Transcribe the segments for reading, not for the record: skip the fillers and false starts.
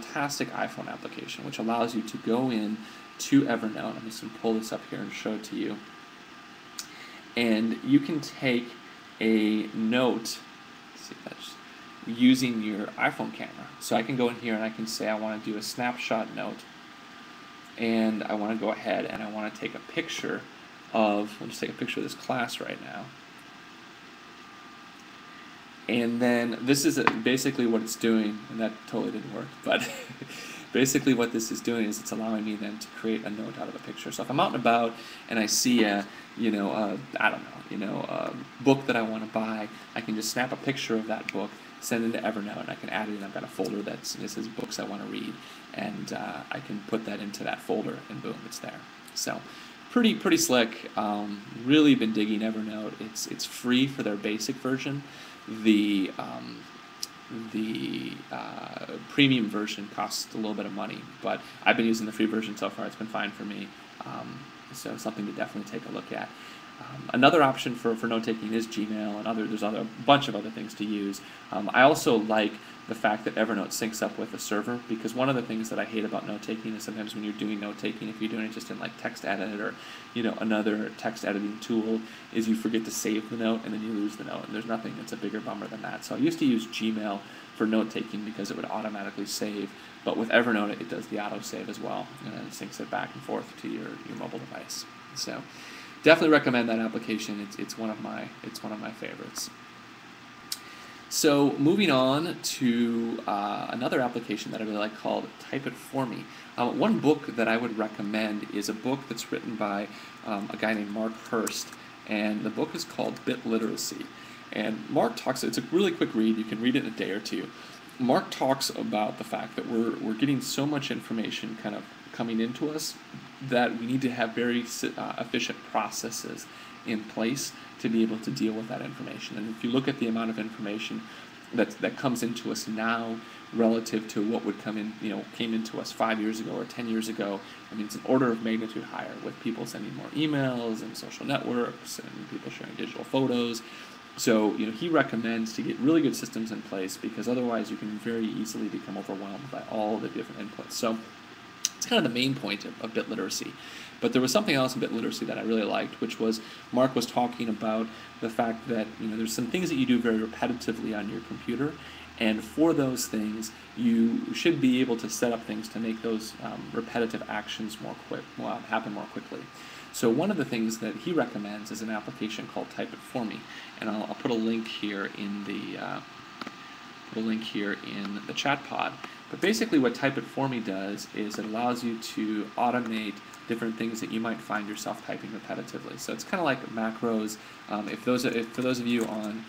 fantastic iPhone application which allows you to go in to Evernote. I'm just going to pull this up here and show it to you. And you can take a note, let's see if that's using your iPhone camera. So I can go in here and I can say I want to do a snapshot note, and I want to go ahead and I want to take a picture of, I'll just take a picture of this class right now. And then this is basically what it's doing, and that totally didn't work, but basically what this is doing is it's allowing me then to create a note out of a picture. So if I'm out and about and I see a, a book that I want to buy, I can just snap a picture of that book, send it to Evernote, and I can add it in. I've got a folder that says books I want to read, and I can put that into that folder, and boom, it's there. So pretty slick. Really been digging Evernote. It's free for their basic version. The premium version costs a little bit of money, but I've been using the free version so far. It's been fine for me. So something to definitely take a look at. Another option for note-taking is Gmail, and there's a bunch of other things to use. I also like the fact that Evernote syncs up with a server, because one of the things that I hate about note-taking is sometimes when you're doing note-taking, if you're doing it just in like TextEdit or another text editing tool, is you forget to save the note and then you lose the note, and there's nothing that's a bigger bummer than that. So I used to use Gmail for note-taking because it would automatically save, but with Evernote it does the auto-save as well, and it syncs it back and forth to your mobile device. So definitely recommend that application. It's one of my favorites. So moving on to another application that I really like called Type It For Me. One book that I would recommend is a book that's written by a guy named Mark Hurst, and the book is called Bit Literacy. And Mark talks, it's a really quick read, you can read it in a day or two. Mark talks about the fact that we're getting so much information kind of coming into us that we need to have very efficient processes in place to be able to deal with that information. And if you look at the amount of information that comes into us now relative to what would came into us 5 years ago or 10 years ago, I mean, it's an order of magnitude higher, with people sending more emails and social networks and people sharing digital photos. So he recommends to get really good systems in place, because otherwise you can very easily become overwhelmed by all the different inputs. So it's kind of the main point of bit literacy. But there was something else in bit literacy that I really liked, which was Mark was talking about the fact that there's some things that you do very repetitively on your computer, and for those things you should be able to set up things to make those repetitive actions happen more quickly. So one of the things that he recommends is an application called Type It For Me, and I'll put a link here in the chat pod. But basically what Type It For Me does is it allows you to automate different things that you might find yourself typing repetitively. So it's kind of like macros. For those of you on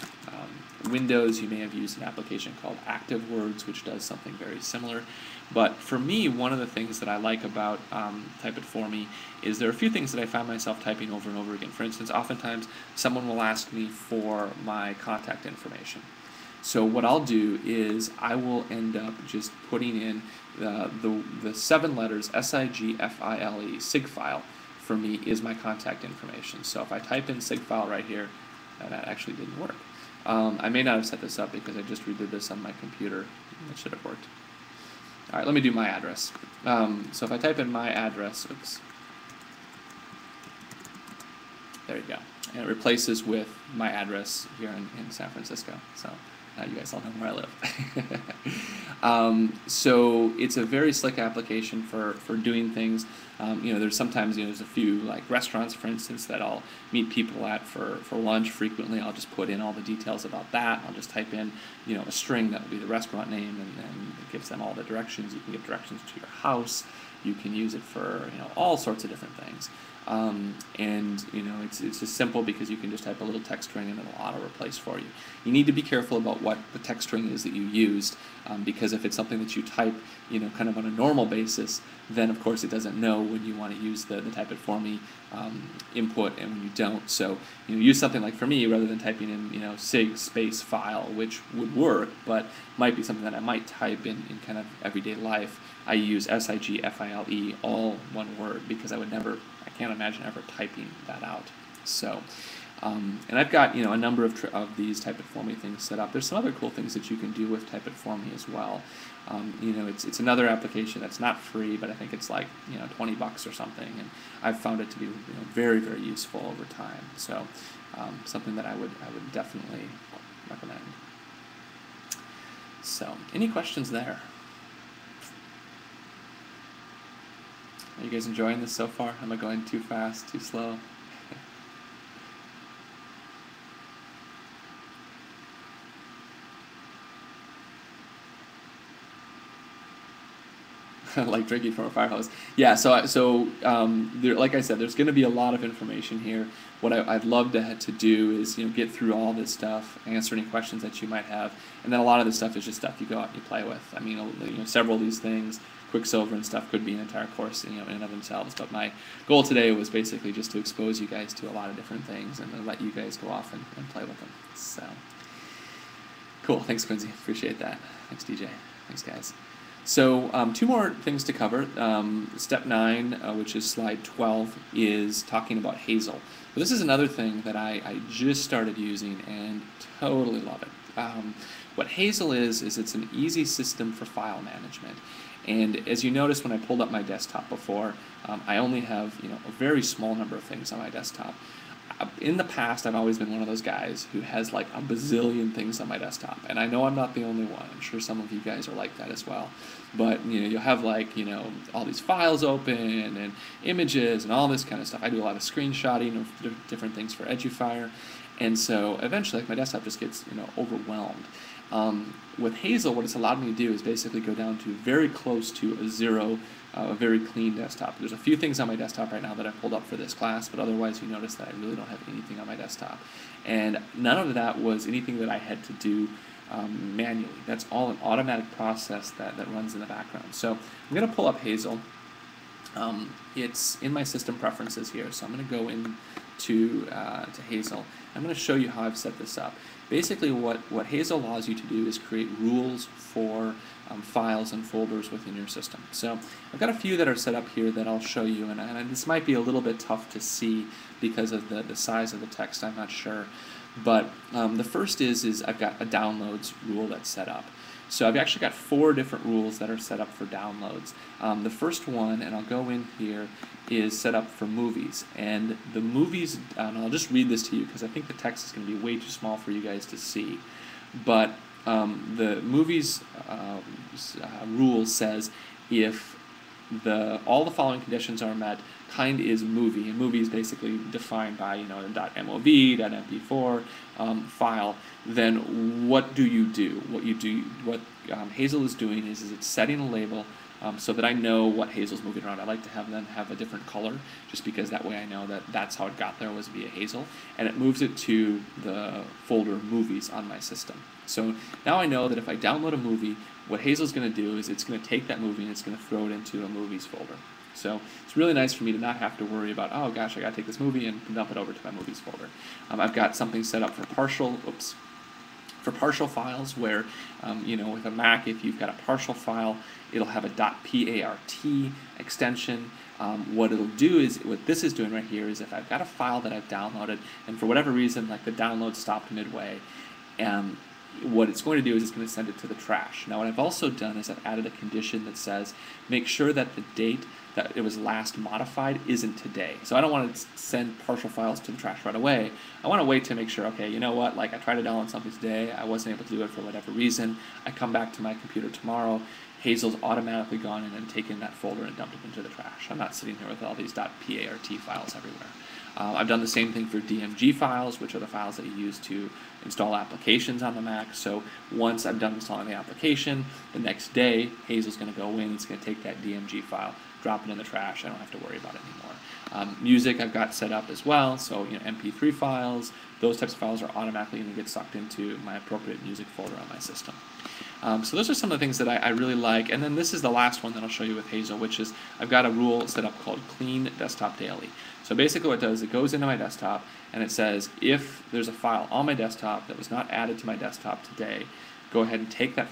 Windows, you may have used an application called ActiveWords, which does something very similar. But for me, one of the things that I like about Type It For Me is there are a few things that I find myself typing over and over again. For instance, oftentimes someone will ask me for my contact information. So what I'll do is I will end up just putting in the 7 letters SIGFILE, SIG file, for me is my contact information. So if I type in SIG file right here, that actually didn't work. I may not have set this up because I just redid this on my computer. It should have worked. All right, let me do my address. So if I type in my address, oops, there you go. And it replaces with my address here in San Francisco. So now you guys all know where I live. So it's a very slick application for doing things. There's sometimes there's a few like restaurants, for instance, that I'll meet people at for lunch frequently. I'll just put in all the details about that. I'll just type in a string that will be the restaurant name, and it gives them all the directions. You can get directions to your house. You can use it for all sorts of different things. It's just simple because you can just type a little text string and it'll auto-replace for you. You need to be careful about what the text string is that you used, because if it's something that you type, kind of on a normal basis, then of course it doesn't know when you want to use the Type It For Me input and when you don't. So use something like, for me, rather than typing in SIG space file, which would work, but might be something that I might type in kind of everyday life. I use SIGFILE, all one word, because I can't imagine ever typing that out. So And I've got a number of these Type It For Me things set up. There's some other cool things that you can do with Type It For Me as well. It's another application that's not free, but I think it's like $20 or something, and I've found it to be very, very useful over time. So something that I would definitely recommend. So any questions there? Are you guys enjoying this so far? Am I going too fast, too slow? Like drinking from a fire hose. Yeah, there, like I said, there's going to be a lot of information here. What I'd love to do is get through all this stuff, answer any questions that you might have, and then a lot of this stuff is just stuff you go out and you play with. I mean, several of these things, Quicksilver and stuff, could be an entire course in and of themselves. But my goal today was basically just to expose you guys to a lot of different things and then let you guys go off and play with them. So cool. Thanks, Quincy. Appreciate that. Thanks, DJ. Thanks, guys. So 2 more things to cover. Step 9, which is slide 12, is talking about Hazel. So this is another thing that I just started using and totally love it. What Hazel is it's an easy system for file management. And as you noticed when I pulled up my desktop before, I only have a very small number of things on my desktop. In the past, I've always been one of those guys who has like a bazillion things on my desktop, and I know I'm not the only one. I'm sure some of you guys are like that as well. But you'll have like all these files open and images and all this kind of stuff. I do a lot of screenshotting of different things for eduFire, and so eventually my desktop just gets overwhelmed. With Hazel, what it's allowed me to do is basically go down to very close to a 0. A very clean desktop. There's a few things on my desktop right now that I pulled up for this class, but otherwise you notice that I really don't have anything on my desktop. And none of that was anything that I had to do manually. That's all an automatic process that runs in the background. So I'm going to pull up Hazel. It's in my system preferences here, so I'm going to go into to Hazel. I'm going to show you how I've set this up. Basically what Hazel allows you to do is create rules for files and folders within your system. So I've got a few that are set up here that I'll show you, and this might be a little bit tough to see because of the size of the text, I'm not sure. But the first is I've got a downloads rule that's set up. So I've actually got 4 different rules that are set up for downloads. The first one, and I'll go in here, is set up for movies. And the movies, and I'll just read this to you because I think the text is going to be way too small for you guys to see. But the movies rule says if all the following conditions are met, kind is movie, and movie is basically defined by .mov, .mp4 file. Then what do you do? What Hazel is doing is it's setting a label so that I know what Hazel's moving around. I like to have them have a different color, just because that way I know that that's how it got there, was via Hazel, and it moves it to the folder movies on my system. So now I know that if I download a movie, what Hazel's going to do is it's going to take that movie and it's going to throw it into a movies folder. So it's really nice for me to not have to worry about, oh gosh, I got to take this movie and dump it over to my movies folder. I've got something set up for partial files where, with a Mac, if you've got a partial file, it'll have a .part extension. What it'll do is, what this is doing right here is if I've got a file that I've downloaded and for whatever reason, like the download stopped midway, what it's going to do is it's going to send it to the trash. Now what I've also done is I've added a condition that says make sure that the date that it was last modified isn't today. So I don't want to send partial files to the trash right away. I want to wait to make sure, okay, you know what, like I tried to download something today, I wasn't able to do it for whatever reason, I come back to my computer tomorrow, Hazel's automatically gone in and taken that folder and dumped it into the trash. I'm not sitting here with all these .part files everywhere. I've done the same thing for DMG files, which are the files that you use to install applications on the Mac. So once I'm done installing the application, the next day, Hazel's going to go in, it's going to take that DMG file, drop it in the trash. I don't have to worry about it anymore. Music I've got set up as well, so MP3 files, those types of files are automatically going to get sucked into my appropriate music folder on my system. So those are some of the things that I really like. And then this is the last one that I'll show you with Hazel, which is I've got a rule set up called Clean Desktop Daily. So basically what it does, it goes into my desktop and it says if there's a file on my desktop that was not added to my desktop today, go ahead and take that